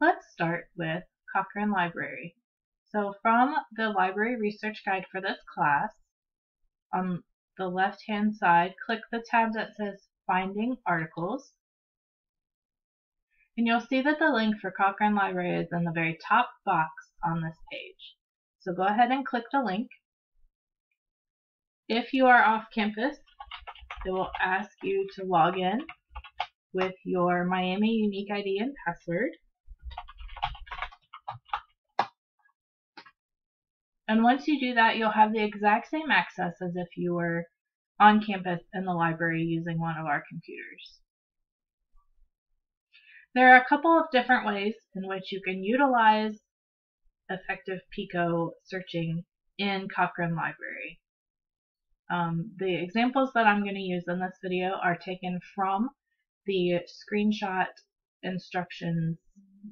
Let's start with Cochrane Library. So from the library research guide for this class, on the left-hand side, click the tab that says Finding Articles. And you'll see that the link for Cochrane Library is in the very top box on this page. So go ahead and click the link. If you are off campus, it will ask you to log in with your Miami unique ID and password. And once you do that, you'll have the exact same access as if you were on campus in the library using one of our computers. There are a couple of different ways in which you can utilize effective PICO searching in Cochrane Library. The examples that I'm going to use in this video are taken from the screenshot instructions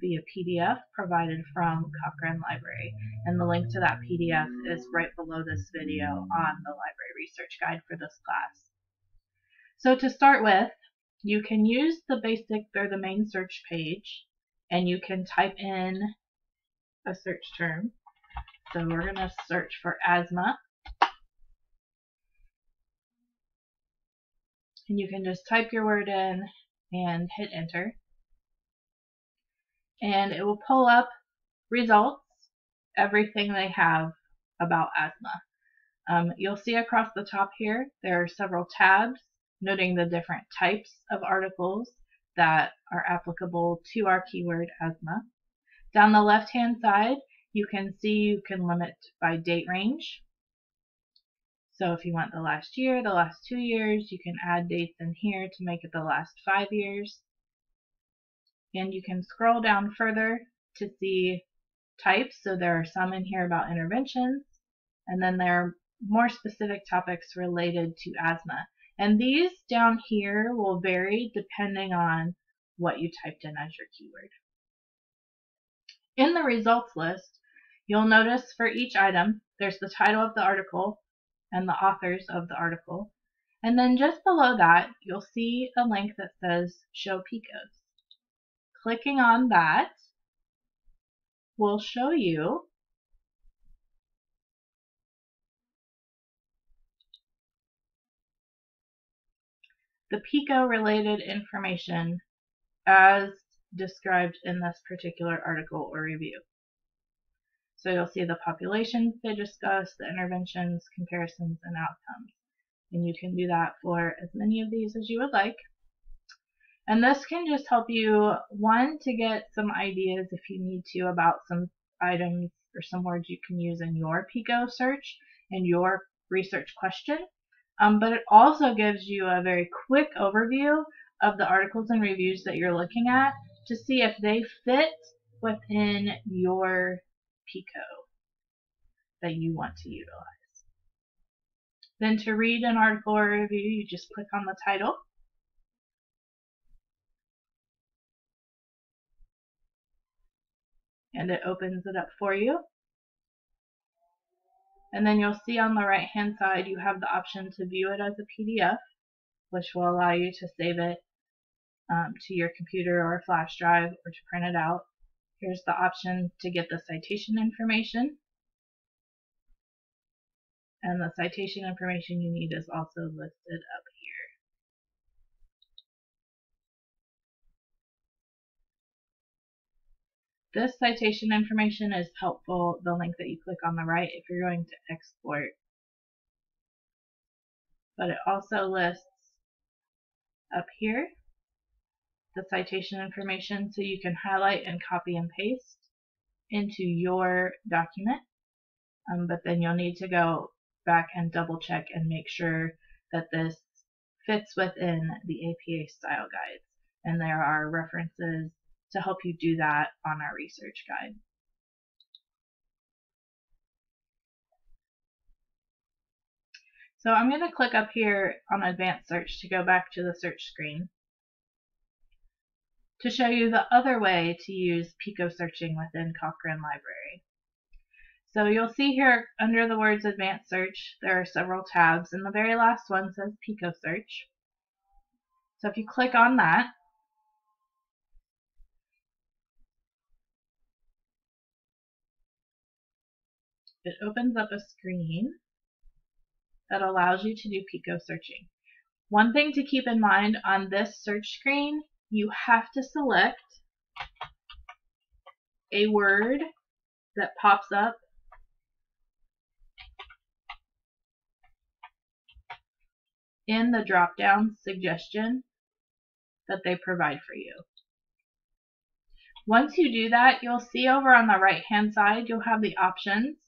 via PDF provided from Cochrane Library, and the link to that PDF is right below this video on the library research guide for this class. So to start with, you can use the basic or the main search page, and you can type in a search term. So we're going to search for asthma. And you can just type your word in and hit enter. And it will pull up results, everything they have about asthma. You'll see across the top here, there are several tabs noting the different types of articles that are applicable to our keyword asthma. Down the left-hand side, you can see you can limit by date range. So if you want the last year, the last 2 years, you can add dates in here to make it the last 5 years. And you can scroll down further to see types. So there are some in here about interventions, and then there are more specific topics related to asthma. And these down here will vary depending on what you typed in as your keyword. In the results list, you'll notice for each item, there's the title of the article and the authors of the article. And then just below that, you'll see a link that says Show PICOs. Clicking on that will show you the PICO related information as described in this particular article or review. So you'll see the populations they discuss, the interventions, comparisons, and outcomes. And you can do that for as many of these as you would like. And this can just help you, one, to get some ideas if you need to about some items or some words you can use in your PICO search and your research question. But it also gives you a very quick overview of the articles and reviews that you're looking at to see if they fit within your PICO that you want to utilize. Then to read an article or review, you just click on the title. And it opens it up for you. And then you'll see on the right hand side you have the option to view it as a PDF, which will allow you to save it to your computer or a flash drive or to print it out. Here's the option to get the citation information. And the citation information you need is also listed up here. This citation information is helpful, the link that you click on the right, if you're going to export. But it also lists up here the citation information so you can highlight and copy and paste into your document. But then you'll need to go back and double check and make sure that this fits within the APA style guides. And there are references to help you do that on our research guide. So I'm going to click up here on Advanced Search to go back to the search screen to show you the other way to use PICO searching within Cochrane Library. So you'll see here under the words Advanced Search, there are several tabs, and the very last one says PICO Search. So if you click on that, it opens up a screen that allows you to do PICO searching. One thing to keep in mind on this search screen, you have to select a word that pops up in the drop-down suggestion that they provide for you. Once you do that, you'll see over on the right-hand side, you'll have the options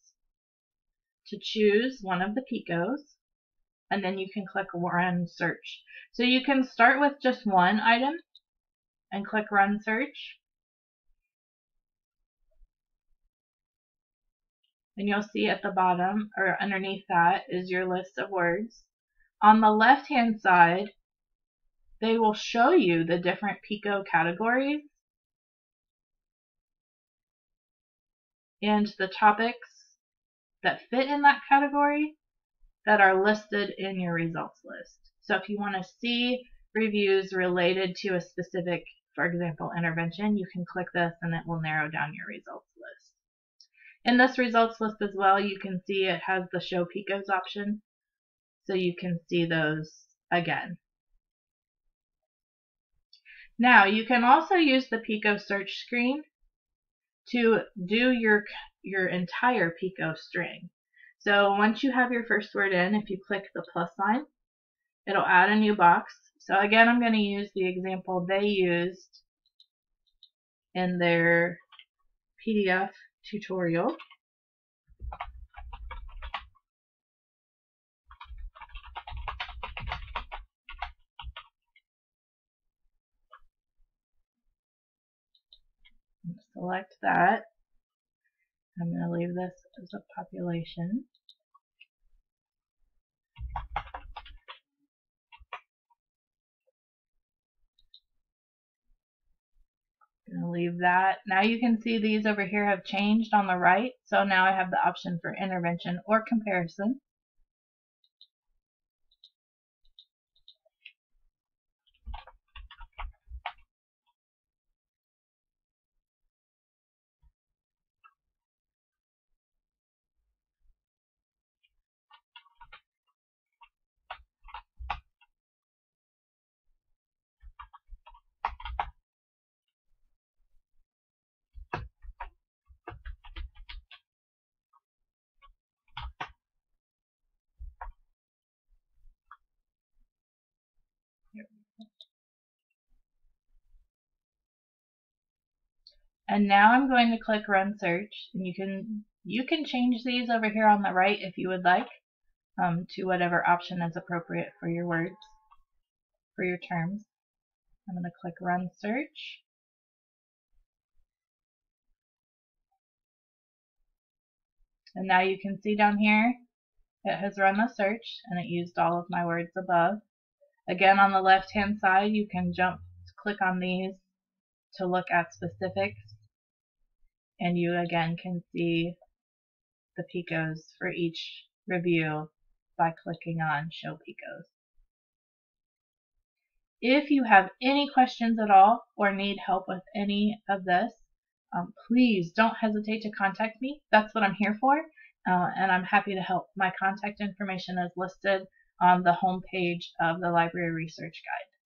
to choose one of the PICOs, and then you can click Run Search. So you can start with just one item and click Run Search. And you'll see at the bottom, or underneath that, is your list of words. On the left-hand side, they will show you the different PICO categories and the topics that fit in that category that are listed in your results list. So if you want to see reviews related to a specific, for example, intervention, you can click this and it will narrow down your results list. In this results list as well, you can see it has the Show PICOs option, so you can see those again. Now, you can also use the PICO search screen to do your entire PICO string. So once you have your first word in, if you click the plus sign, it'll add a new box. So again, I'm going to use the example they used in their PDF tutorial. Select that. I'm going to leave this as a population. I'm going to leave that. Now you can see these over here have changed on the right. So now I have the option for intervention or comparison. And now I'm going to click Run Search, and you can change these over here on the right if you would like to whatever option is appropriate for your words, for your terms. I'm going to click Run Search. And now you can see down here it has run the search and it used all of my words above. Again, on the left hand side you can click on these to look at specifics, and you again can see the PICOs for each review by clicking on Show PICOs. If you have any questions at all or need help with any of this, please don't hesitate to contact me. That's what I'm here for, and I'm happy to help. My contact information is listed on the home page of the Library Research Guide.